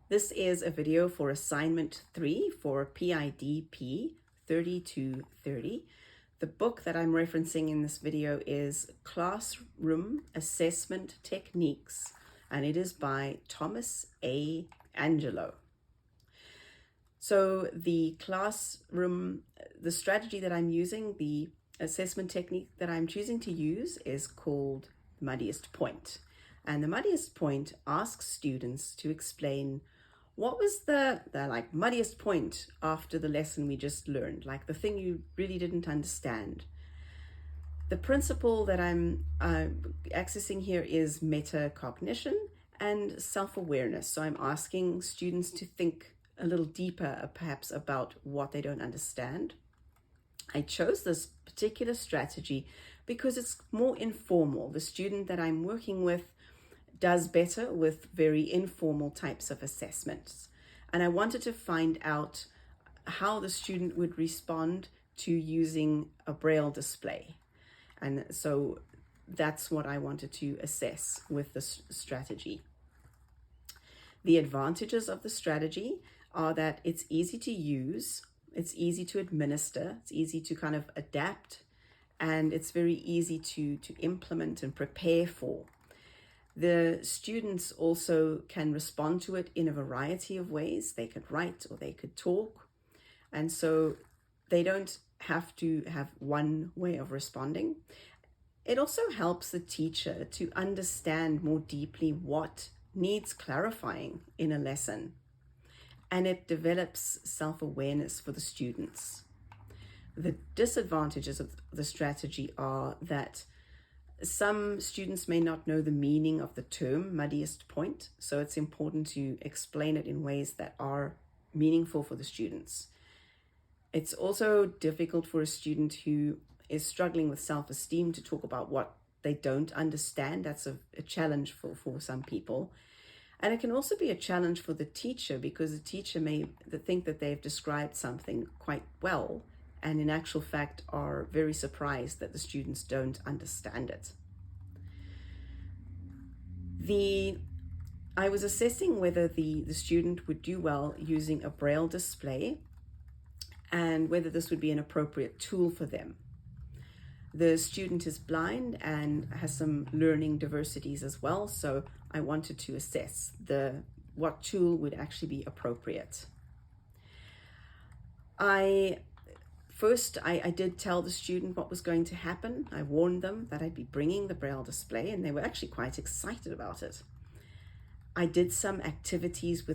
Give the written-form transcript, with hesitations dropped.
This is a video for assignment 3 for PIDP 3230. The book that I'm referencing in this video is Classroom Assessment Techniques, and it is by Thomas A. Angelo. So the strategy that I'm using, the assessment technique that I'm choosing to use is called Muddiest point. And the Muddiest point asks students to explain what was the muddiest point after the lesson we just learned, like the thing you really didn't understand. The principle that I'm accessing here is metacognition and self-awareness. So I'm asking students to think a little deeper, perhaps, about what they don't understand. I chose this particular strategy because it's more informal. The student that I'm working with does better with very informal types of assessments. And I wanted to find out how the student would respond to using a Braille display. And so that's what I wanted to assess with this strategy. The advantages of the strategy are that it's easy to use, it's easy to administer, it's easy to kind of adapt, and it's very easy to implement and prepare for. The students also can respond to it in a variety of ways. They could write or they could talk. And so they don't have to have one way of responding. It also helps the teacher to understand more deeply what needs clarifying in a lesson. And it develops self-awareness for the students. The disadvantages of the strategy are that some students may not know the meaning of the term muddiest point, so it's important to explain it in ways that are meaningful for the students. It's also difficult for a student who is struggling with self-esteem to talk about what they don't understand. That's a challenge for some people. And it can also be a challenge for the teacher, because the teacher may think that they've described something quite well, and in actual fact are very surprised that the students don't understand it. I was assessing whether the student would do well using a Braille display and whether this would be an appropriate tool for them. The student is blind and has some learning diversities as well, so I wanted to assess what tool would actually be appropriate. First, I did tell the student what was going to happen. I warned them that I'd be bringing the Braille display, and they were actually quite excited about it. I did some activities with